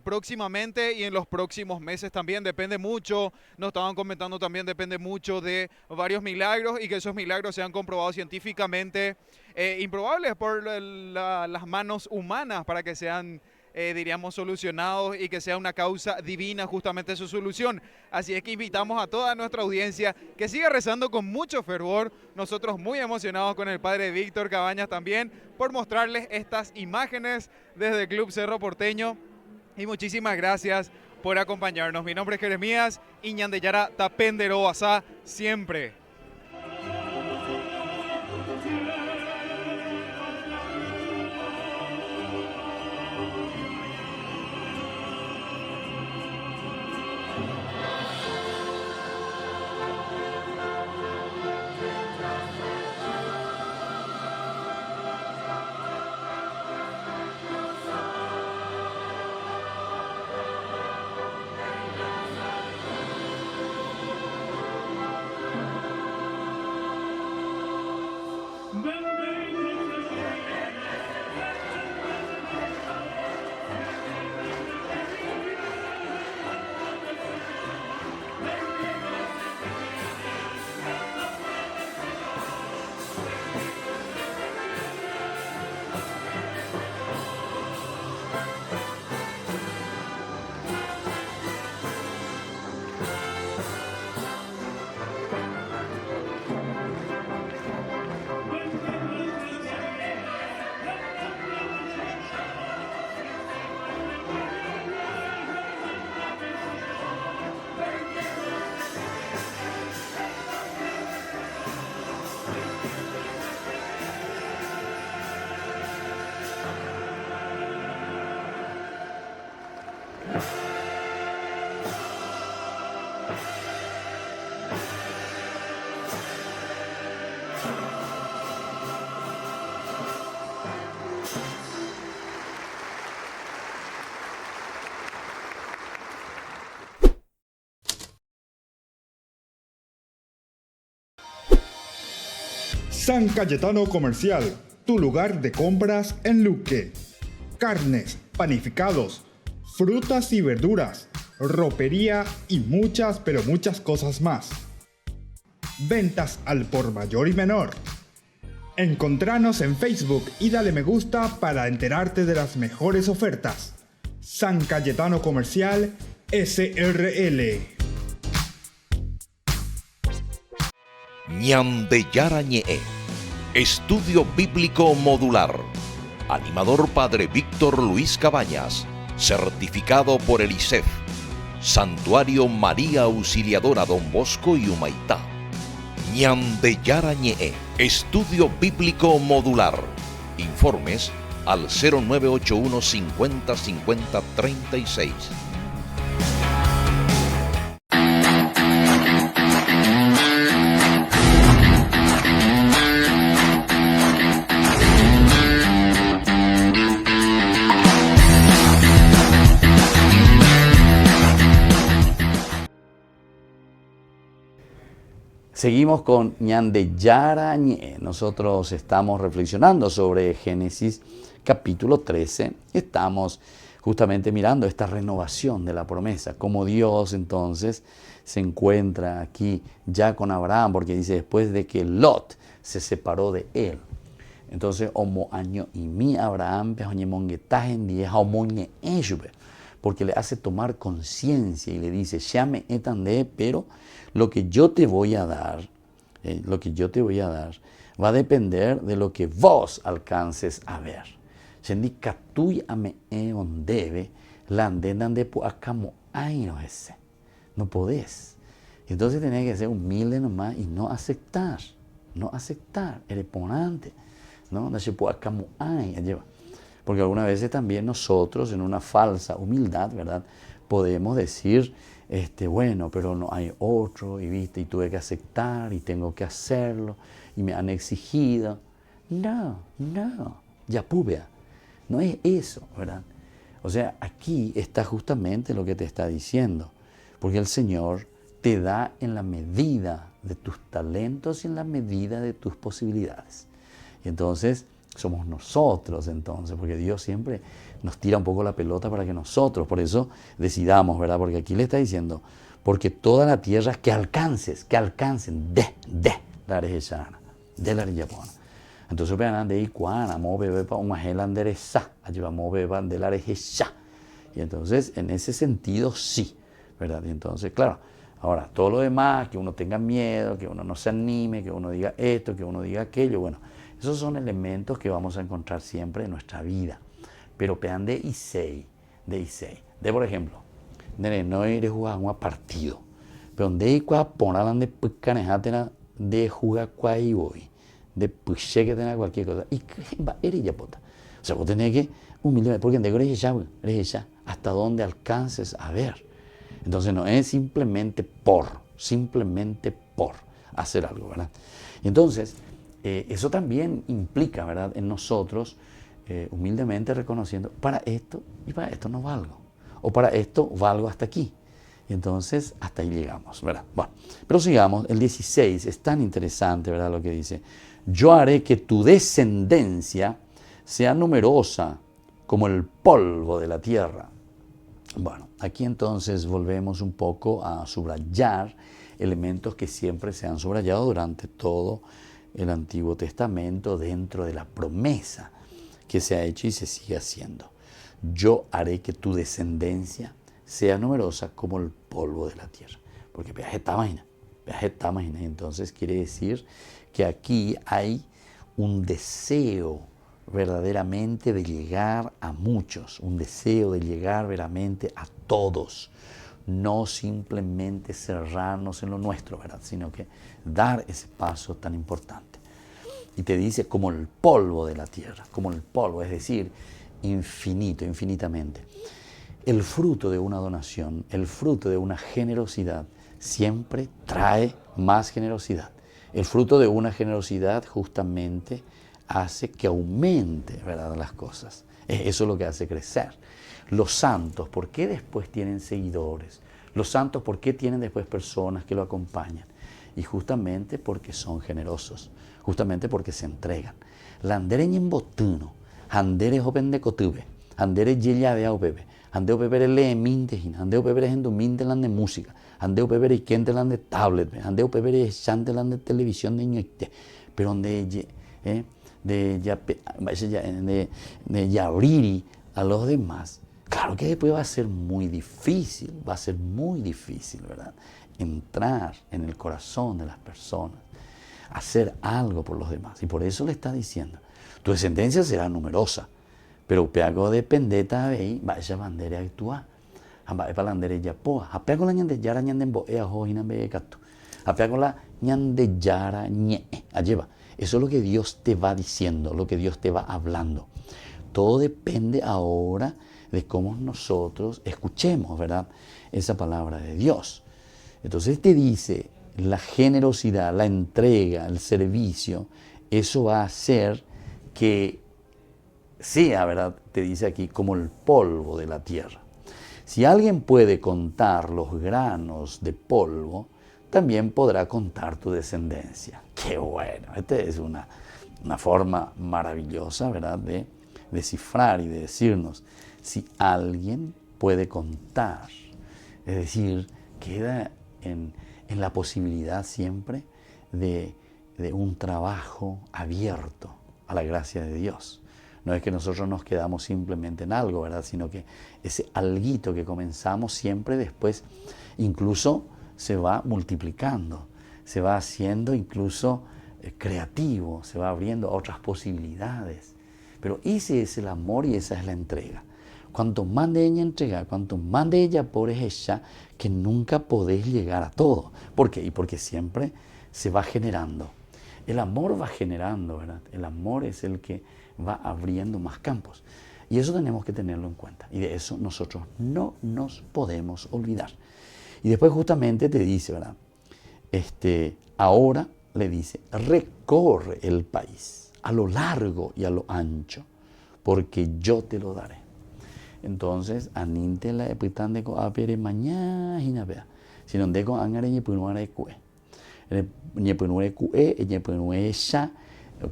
próximamente y en los próximos meses también. Depende mucho, nos estaban comentando también, depende mucho de varios milagros y que esos milagros sean comprobados científicamente improbables por las manos humanas para que sean diríamos, solucionados y que sea una causa divina justamente su solución. Así es que invitamos a toda nuestra audiencia que siga rezando con mucho fervor. Nosotros muy emocionados con el padre Víctor Cabañas también por mostrarles estas imágenes desde el Club Cerro Porteño. Y muchísimas gracias por acompañarnos. Mi nombre es Jeremías y Ñandeyara Tapendero Asá siempre. San Cayetano Comercial, tu lugar de compras en Luque. Carnes, panificados, frutas y verduras, ropería y muchas, pero muchas cosas más. Ventas al por mayor y menor. Encontranos en Facebook y dale me gusta para enterarte de las mejores ofertas. San Cayetano Comercial SRL. Ñandeyara Ñe'e, Estudio Bíblico Modular. Animador Padre Víctor Luis Cabañas, certificado por el ISEF. Santuario María Auxiliadora Don Bosco y Humaitá. Ñandeyara Ñe'e, Estudio Bíblico Modular. Informes al 0981 50 50 36. Seguimos con Ñandeyara Ñe'e. Nosotros estamos reflexionando sobre Génesis capítulo 13. Estamos justamente mirando esta renovación de la promesa, cómo Dios entonces se encuentra aquí ya con Abraham, porque dice después de que Lot se separó de él. Entonces, Omo año y mi Abraham, porque le hace tomar conciencia y le dice, llame etande, pero lo que yo te voy a dar, va a depender de lo que vos alcances a ver. No podés. Entonces tenés que ser humilde nomás y no aceptar, eres ponante, ¿no? Porque algunas veces también nosotros en una falsa humildad, ¿verdad? Podemos decir, bueno, pero no hay otro, y tuve que aceptar, y tengo que hacerlo, y me han exigido. No, ya pubea, no es eso, ¿verdad? O sea, aquí está justamente lo que te está diciendo, porque el Señor te da en la medida de tus talentos y en la medida de tus posibilidades. Y entonces, somos nosotros entonces, porque Dios siempre nos tira un poco la pelota para que nosotros, por eso decidamos, ¿verdad? Porque aquí le está diciendo, porque toda la tierra que alcancen de la Arejeshana, de la Arejapona. Entonces vean de iguana, mo bebe pa una gelanderesa, allí vamos beban de la rejecha. Y entonces en ese sentido sí, ¿verdad? Y entonces claro, ahora todo lo demás, que uno tenga miedo, que uno no se anime, que uno diga esto, que uno diga aquello, bueno, esos son elementos que vamos a encontrar siempre en nuestra vida. Pero pean de Isei, de por ejemplo, no ir a jugar un partido, pero donde hay que poner de picanejatena de jugar cuál voy, de puche que tenga cualquier cosa, y que va eres ya pota. O sea, vos tenés que humildemente, porque eres ya, hasta donde alcances a ver. Entonces no es simplemente por hacer algo, ¿verdad? Entonces, eso también implica, ¿verdad?, en nosotros, humildemente reconociendo, para esto y para esto no valgo, o para esto valgo hasta aquí. Y entonces, hasta ahí llegamos, ¿verdad? Bueno, pero sigamos, el 16 es tan interesante, ¿verdad?, lo que dice, yo haré que tu descendencia sea numerosa como el polvo de la tierra. Bueno, aquí entonces volvemos un poco a subrayar elementos que siempre se han subrayado durante todo el Antiguo Testamento dentro de la promesa que se ha hecho y se sigue haciendo. Yo haré que tu descendencia sea numerosa como el polvo de la tierra. Porque viaje tamaña. Entonces quiere decir que aquí hay un deseo verdaderamente de llegar a muchos, un deseo de llegar verdaderamente a todos, no simplemente cerrarnos en lo nuestro, ¿verdad?, sino que dar ese paso tan importante. Y te dice como el polvo de la tierra, como el polvo, es decir, infinitamente. El fruto de una donación, el fruto de una generosidad, siempre trae más generosidad. El fruto de una generosidad justamente hace que aumente, ¿verdad?, las cosas. Eso es lo que hace crecer. Los santos, ¿por qué después tienen seguidores? Los santos, ¿por qué tienen después personas que lo acompañan? Y justamente porque son generosos, justamente porque se entregan. Landere ñembotuno, handere joven de cotube, handere yellave a bebe, handeo bebere le mintehin, handeo bebere hendumintelan de música, handeo bebere ikentelan de tablet, handeo bebere chantelan de televisión de ñoite, pero donde de abrir a los demás, claro que después va a ser muy difícil, ¿verdad?, entrar en el corazón de las personas, hacer algo por los demás. Y por eso le está diciendo, tu descendencia será numerosa, pero peago de pendeta vei, vaya bandera actúa, va para bandera ya poa, apeago la ñande yara ñande boea hojina becato, apeago la ñande yara ñe, alleva. Eso es lo que Dios te va diciendo, lo que Dios te va hablando. Todo depende ahora de cómo nosotros escuchemos, ¿verdad?, esa palabra de Dios. Entonces te dice, la generosidad, la entrega, el servicio, eso va a hacer que sea, ¿verdad?, te dice aquí, como el polvo de la tierra. Si alguien puede contar los granos de polvo, también podrá contar tu descendencia. ¡Qué bueno! Esta es una forma maravillosa, ¿verdad?, de descifrar y de decirnos, si alguien puede contar, es decir, queda en la posibilidad siempre de un trabajo abierto a la gracia de Dios. No es que nosotros nos quedamos simplemente en algo, ¿verdad?, sino que ese alguito que comenzamos siempre después incluso se va multiplicando, se va haciendo incluso creativo, se va abriendo a otras posibilidades. Pero ese es el amor y esa es la entrega. Cuanto más de ella entrega, cuanto más de ella por ella, que nunca podés llegar a todo. ¿Por qué? Y porque siempre se va generando. El amor va generando, ¿verdad? El amor es el que va abriendo más campos. Y eso tenemos que tenerlo en cuenta. Y de eso nosotros no nos podemos olvidar. Y después justamente te dice, ¿verdad?, ahora le dice, recorre el país a lo largo y a lo ancho, porque yo te lo daré. Entonces, aninte la epitan de coapere mañana, vea. Si no de con angare ni punuare cue. Ni punuare cue, ni punuare ya,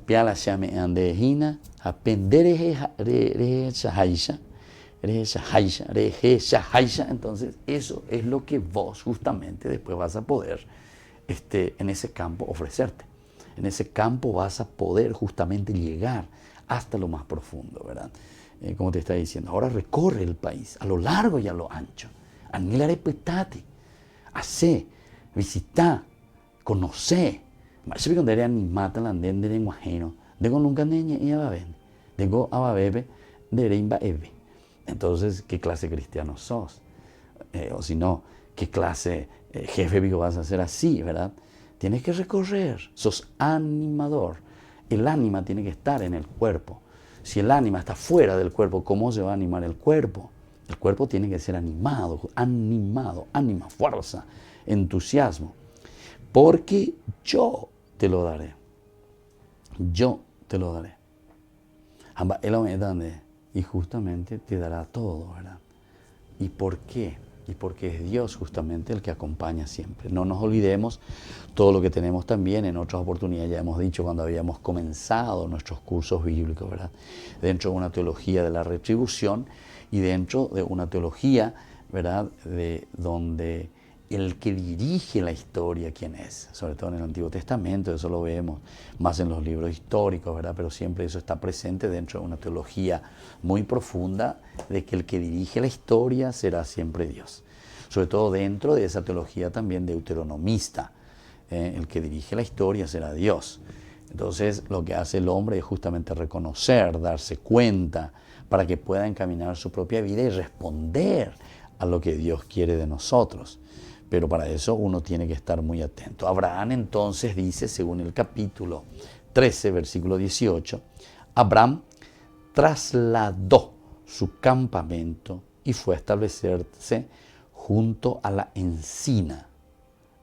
piala llame andejina, apendere haisha. Entonces eso es lo que vos justamente después vas a poder en ese campo ofrecerte. En ese campo vas a poder justamente llegar hasta lo más profundo, ¿verdad? Como te está diciendo, ahora recorre el país a lo largo y a lo ancho. Anguilare petate, hace, visita, conoce. Mas cuando era animata la andende de guajeno, digo nunca neñe y ababen, digo ababebe de reimba eve. Entonces, ¿qué clase de cristiano sos? O si no, ¿qué clase jefe vivo vas a hacer así, verdad? Tienes que recorrer, sos animador. El ánima tiene que estar en el cuerpo. Si el ánima está fuera del cuerpo, ¿cómo se va a animar el cuerpo? El cuerpo tiene que ser animado, ánima, fuerza, entusiasmo. Porque yo te lo daré. Yo te lo daré. Y justamente te dará todo, ¿verdad? ¿Y por qué? Y porque es Dios justamente el que acompaña siempre. No nos olvidemos todo lo que tenemos también en otras oportunidades, ya hemos dicho cuando habíamos comenzado nuestros cursos bíblicos, ¿verdad? Dentro de una teología de la retribución y dentro de una teología, ¿verdad? De donde el que dirige la historia, ¿quién es? Sobre todo en el Antiguo Testamento, eso lo vemos más en los libros históricos, ¿verdad? Pero siempre eso está presente dentro de una teología muy profunda de que el que dirige la historia será siempre Dios. Sobre todo dentro de esa teología también deuteronomista, el que dirige la historia será Dios. Entonces lo que hace el hombre es justamente reconocer, darse cuenta, para que pueda encaminar su propia vida y responder a lo que Dios quiere de nosotros. Pero para eso uno tiene que estar muy atento. Abraham entonces dice, según el capítulo 13, versículo 18, Abraham trasladó su campamento y fue a establecerse junto a la encina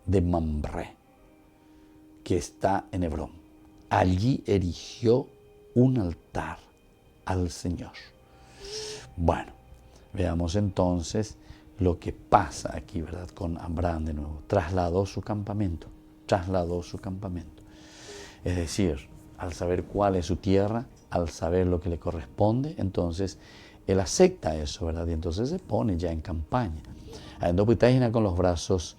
de Mamre, que está en Hebrón. Allí erigió un altar al Señor. Bueno, veamos entonces lo que pasa aquí, ¿verdad? Con Abraham de nuevo. Trasladó su campamento. Es decir, al saber cuál es su tierra, al saber lo que le corresponde, entonces él acepta eso, ¿verdad? Y entonces se pone ya en campaña. Ando putágina con los brazos,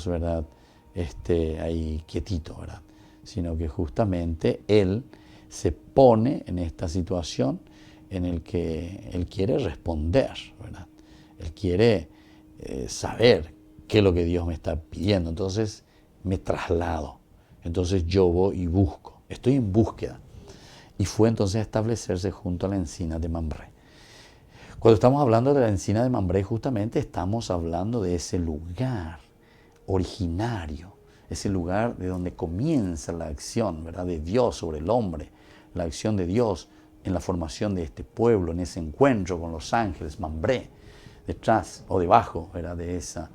¿verdad? Ahí quietito, ¿verdad? Sino que justamente él se pone en esta situación en el que él quiere responder, ¿verdad? Él quiere saber qué es lo que Dios me está pidiendo. Entonces me traslado. Entonces yo voy y busco. Estoy en búsqueda. Y fue entonces a establecerse junto a la encina de Mamre. Cuando estamos hablando de la encina de Mamre, justamente estamos hablando de ese lugar originario, ese lugar de donde comienza la acción, ¿verdad?, de Dios sobre el hombre, la acción de Dios en la formación de este pueblo, en ese encuentro con los ángeles, Mamre. Detrás o debajo, ¿verdad?, de esa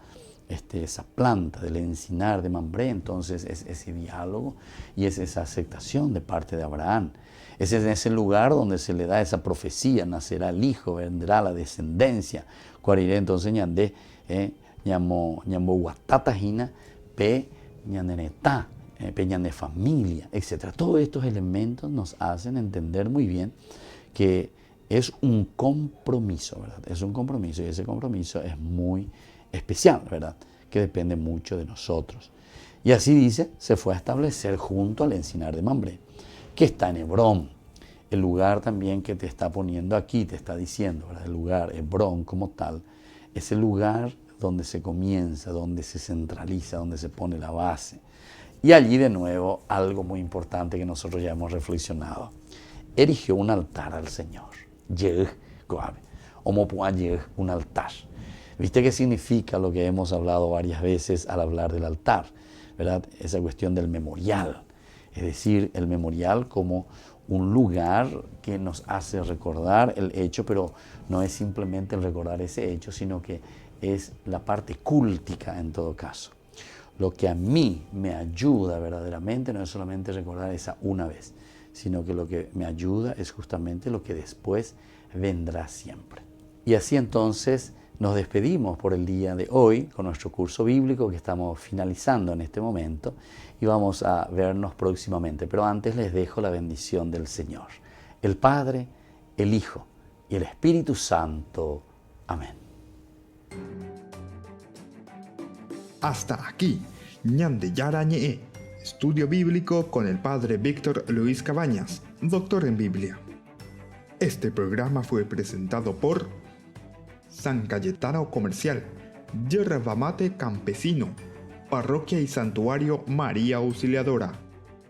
planta, del encinar de Mamre, entonces es ese diálogo y es esa aceptación de parte de Abraham. Es en ese lugar donde se le da esa profecía, nacerá el hijo, vendrá la descendencia. Cuariré entonces ñandé, ñamo guatatajina, pe ñanenetá, pe ñane familia, etc. Todos estos elementos nos hacen entender muy bien que es un compromiso, ¿verdad? Es un compromiso y ese compromiso es muy especial, ¿verdad? Que depende mucho de nosotros. Y así dice, se fue a establecer junto al encinar de Mamre, que está en Hebrón. El lugar también que te está poniendo aquí, te está diciendo, ¿verdad? El lugar, Hebrón como tal, es el lugar donde se comienza, donde se centraliza, donde se pone la base. Y allí de nuevo, algo muy importante que nosotros ya hemos reflexionado. Erigió un altar al Señor. Un altar. ¿Viste qué significa lo que hemos hablado varias veces al hablar del altar? ¿Verdad? Esa cuestión del memorial. Es decir, el memorial como un lugar que nos hace recordar el hecho, pero no es simplemente el recordar ese hecho, sino que es la parte cúltica en todo caso. Lo que a mí me ayuda verdaderamente no es solamente recordar esa una vez, sino que lo que me ayuda es justamente lo que después vendrá siempre. Y así entonces nos despedimos por el día de hoy con nuestro curso bíblico que estamos finalizando en este momento y vamos a vernos próximamente. Pero antes les dejo la bendición del Señor, el Padre, el Hijo y el Espíritu Santo. Amén. Hasta aquí, ñande yara ñe, Estudio Bíblico con el Padre Víctor Luis Cabañas, doctor en Biblia. Este programa fue presentado por San Cayetano Comercial, Yerba Mate Campesino, Parroquia y Santuario María Auxiliadora,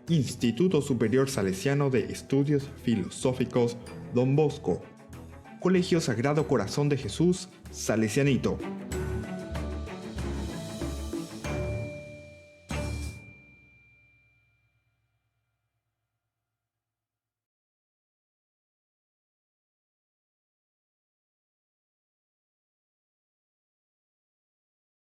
Instituto Superior Salesiano de Estudios Filosóficos Don Bosco, Colegio Sagrado Corazón de Jesús Salesianito.